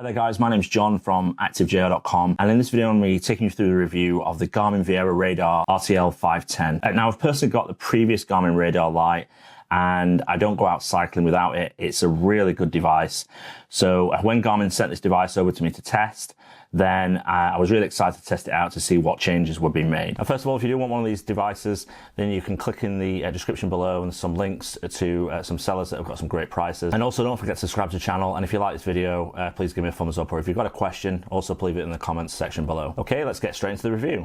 Hi there guys, my name's John from ActiveJR.com, and in this video I'm going to be taking you through the review of the Garmin Varia Radar RTL510. Now I've personally got the previous Garmin Radar Lite and I don't go out cycling without it. It's a really good device. So when Garmin sent this device over to me to test, then I was really excited to test it out to see what changes were being made. And first of all, if you do want one of these devices, then you can click in the description below and some links to some sellers that have got some great prices. And also don't forget to subscribe to the channel. And if you like this video, please give me a thumbs up. Or if you've got a question, also leave it in the comments section below. Okay, let's get straight into the review.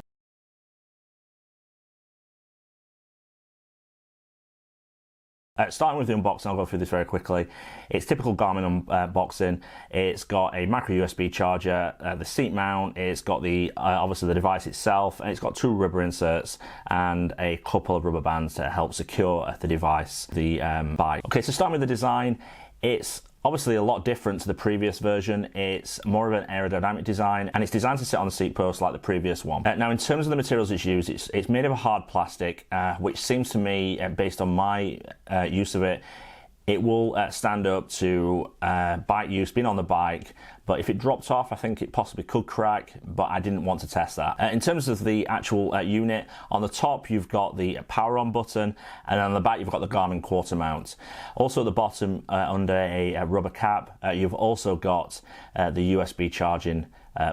Starting with the unboxing, I'll go through this very quickly. It's typical Garmin unboxing. It's got a micro USB charger, the seat mount, it's got the obviously the device itself, and it's got two rubber inserts and a couple of rubber bands to help secure the device, the bike. Okay, so starting with the design, it's obviously a lot different to the previous version. It's more of an aerodynamic design and it's designed to sit on the seat post like the previous one. Now in terms of the materials it's used, it's made of a hard plastic, which seems to me, based on my use of it, it will stand up to bike use, being on the bike, but if it dropped off, I think it possibly could crack, but I didn't want to test that. In terms of the actual unit, on the top you've got the power on button, and on the back you've got the Garmin quarter mount. Also at the bottom, under a rubber cap, you've also got the USB charging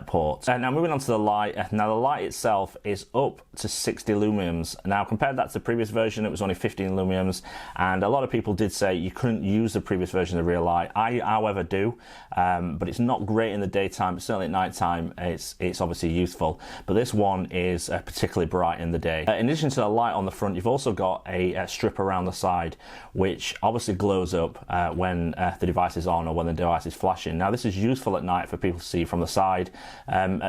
port. Now moving on to the light. Now the light itself is up to 60 lumens. Now compared that to the previous version, it was only 15 lumens, and a lot of people did say you couldn't use the previous version of the rear light. I however do, but it's not great in the daytime, but certainly at night time it's obviously useful. But this one is particularly bright in the day. In addition to the light on the front, you've also got a strip around the side which obviously glows up when the device is on or when the device is flashing. Now this is useful at night for people to see from the side.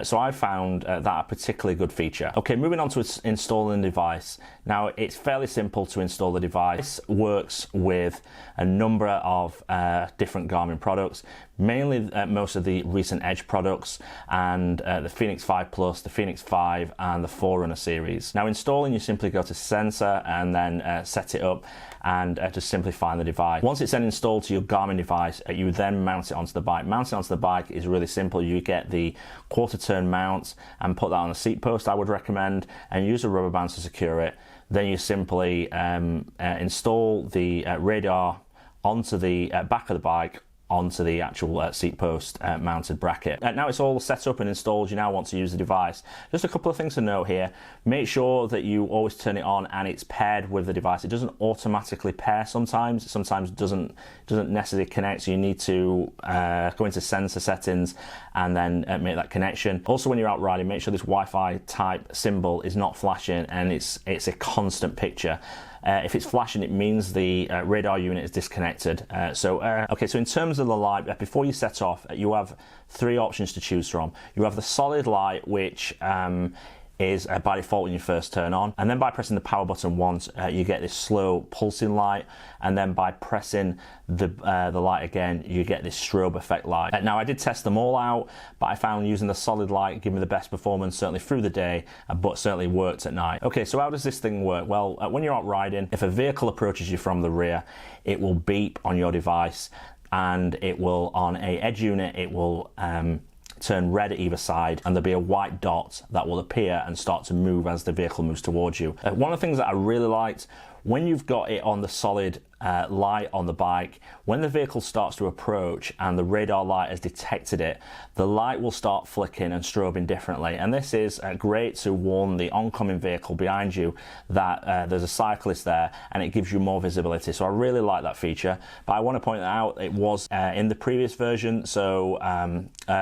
So I found that a particularly good feature. Okay, moving on to installing the device. Now it's fairly simple to install the device. It works with a number of different Garmin products, mainly most of the recent Edge products, and the Fenix 5 Plus, the Fenix 5 and the Forerunner series. Now installing, you simply go to sensor and then set it up and just simply find the device. Once it's then installed to your Garmin device, you then mount it onto the bike. Mounting onto the bike is really simple. You get the quarter turn mount and put that on a seat post, I would recommend, and use a rubber band to secure it. Then you simply install the radar onto the back of the bike, onto the actual seat post mounted bracket. Now it's all set up and installed, you now want to use the device. Just a couple of things to note here. Make sure that you always turn it on and it's paired with the device. It doesn't automatically pair sometimes. Sometimes it doesn't necessarily connect, so you need to go into sensor settings and then make that connection. Also when you're out riding, make sure this Wi-Fi type symbol is not flashing and it's a constant picture. If it's flashing, it means the radar unit is disconnected. Okay, so in terms of the light, before you set off, you have three options to choose from. You have the solid light, which is by default when you first turn on, and then by pressing the power button once, you get this slow pulsing light, and then by pressing the light again, you get this strobe effect light. Now I did test them all out, but I found using the solid light gave me the best performance, certainly through the day, but certainly worked at night. Okay, so how does this thing work? Well, when you're out riding, if a vehicle approaches you from the rear, it will beep on your device, and it will, on a Edge unit, it will turn red at either side, and there'll be a white dot that will appear and start to move as the vehicle moves towards you. One of the things that I really liked, when you've got it on the solid light on the bike, when the vehicle starts to approach and the radar light has detected it, the light will start flicking and strobing differently, and this is great to warn the oncoming vehicle behind you that there's a cyclist there, and it gives you more visibility. So I really like that feature, but I want to point out it was in the previous version, so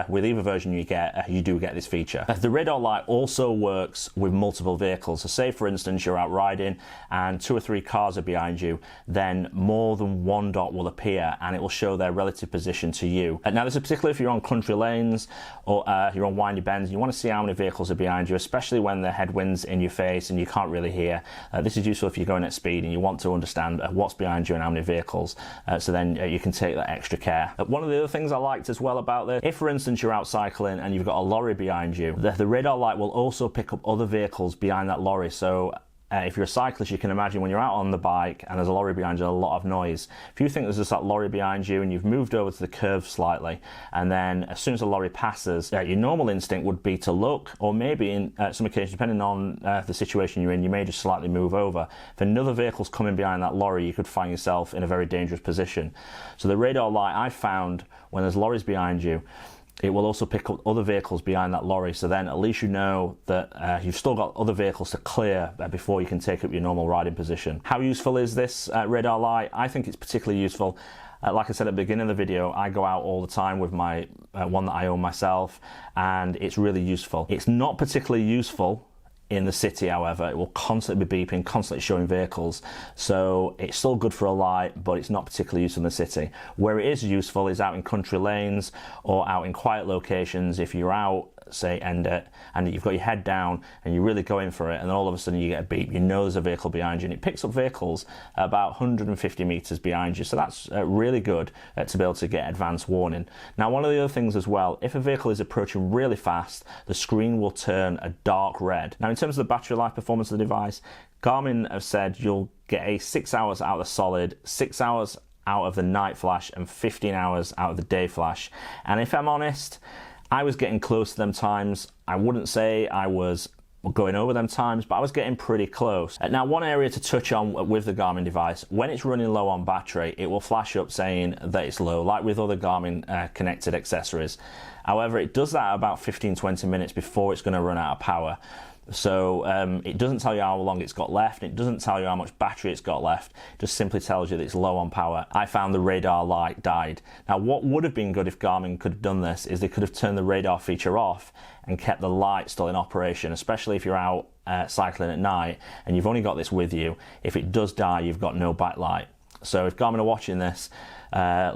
with either version you get, you do get this feature. The radar light also works with multiple vehicles. So say for instance you're out riding and 2 or 3 cars are behind you, then more than one dot will appear and it will show their relative position to you. Now this is particularly if you're on country lanes or you're on windy bends, you want to see how many vehicles are behind you, especially when the headwind's in your face and you can't really hear. This is useful if you're going at speed and you want to understand what's behind you and how many vehicles, so then you can take that extra care. One of the other things I liked as well about this, if for instance you're out cycling and you've got a lorry behind you, the radar light will also pick up other vehicles behind that lorry. So if you're a cyclist, you can imagine when you're out on the bike and there's a lorry behind you, a lot of noise. If you think there's just that lorry behind you and you've moved over to the curve slightly, and then as soon as the lorry passes, your normal instinct would be to look, or maybe in some occasions, depending on the situation you're in, you may just slightly move over. If another vehicle's coming behind that lorry, you could find yourself in a very dangerous position. So the radar light, I found, when there's lorries behind you, it will also pick up other vehicles behind that lorry, so then at least you know that you've still got other vehicles to clear before you can take up your normal riding position. How useful is this radar light? I think it's particularly useful. Like I said at the beginning of the video, I go out all the time with my one that I own myself, and it's really useful. It's not particularly useful in the city, however. It will constantly be beeping, constantly showing vehicles, so it's still good for a light, but it's not particularly useful in the city. Where it is useful is out in country lanes or out in quiet locations. If you're out, say, and you've got your head down and you're really going for it, and then all of a sudden you get a beep, you know there's a vehicle behind you, and it picks up vehicles about 150 meters behind you, so that's really good to be able to get advance warning. Now, one of the other things as well, if a vehicle is approaching really fast, the screen will turn a dark red. Now, in terms of the battery life performance of the device, Garmin have said you'll get a 6 hours out of the solid, 6 hours out of the night flash, and 15 hours out of the day flash. And if I'm honest, I was getting close to them times. I wouldn't say I was going over them times, but I was getting pretty close. Now, one area to touch on with the Garmin device, when it's running low on battery, it will flash up saying that it's low, like with other Garmin connected accessories. However, it does that about 15-20 minutes before it's going to run out of power. So it doesn't tell you how long it's got left, it doesn't tell you how much battery it's got left, it just simply tells you that it's low on power. I found the radar light died. Now, what would have been good if Garmin could have done this is they could have turned the radar feature off and kept the light still in operation, especially if you're out cycling at night and you've only got this with you. If it does die, you've got no backlight. So if Garmin are watching this,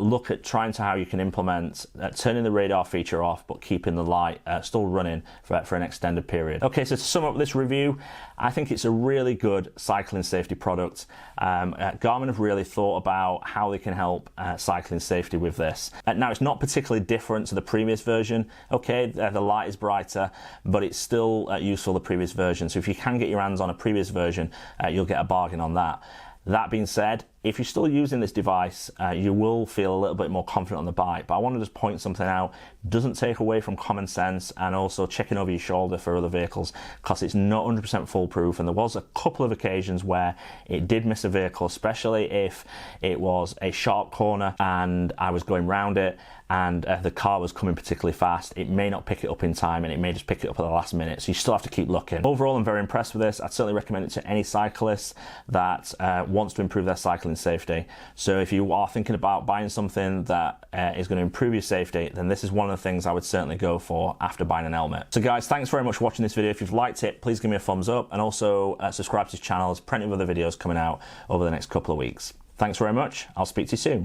look at trying to how you can implement turning the radar feature off but keeping the light still running for an extended period. Okay, so to sum up this review, I think it's a really good cycling safety product. Garmin have really thought about how they can help cycling safety with this. Now, it's not particularly different to the previous version. Okay, the light is brighter, but it's still useful, the previous version. So if you can get your hands on a previous version, you'll get a bargain on that. That being said, if you're still using this device, you will feel a little bit more confident on the bike. But I want to just point something out. It doesn't take away from common sense and also checking over your shoulder for other vehicles, because it's not 100% foolproof. And there was a couple of occasions where it did miss a vehicle, especially if it was a sharp corner and I was going round it and the car was coming particularly fast. It may not pick it up in time, and it may just pick it up at the last minute, so you still have to keep looking. Overall, I'm very impressed with this. I'd certainly recommend it to any cyclist that wants to improve their cycling safety. So if you are thinking about buying something that is going to improve your safety, then this is one of the things I would certainly go for after buying an helmet. So guys, thanks very much for watching this video. If you've liked it, please give me a thumbs up, and also subscribe to this channel. There's plenty of other videos coming out over the next couple of weeks. Thanks very much. I'll speak to you soon.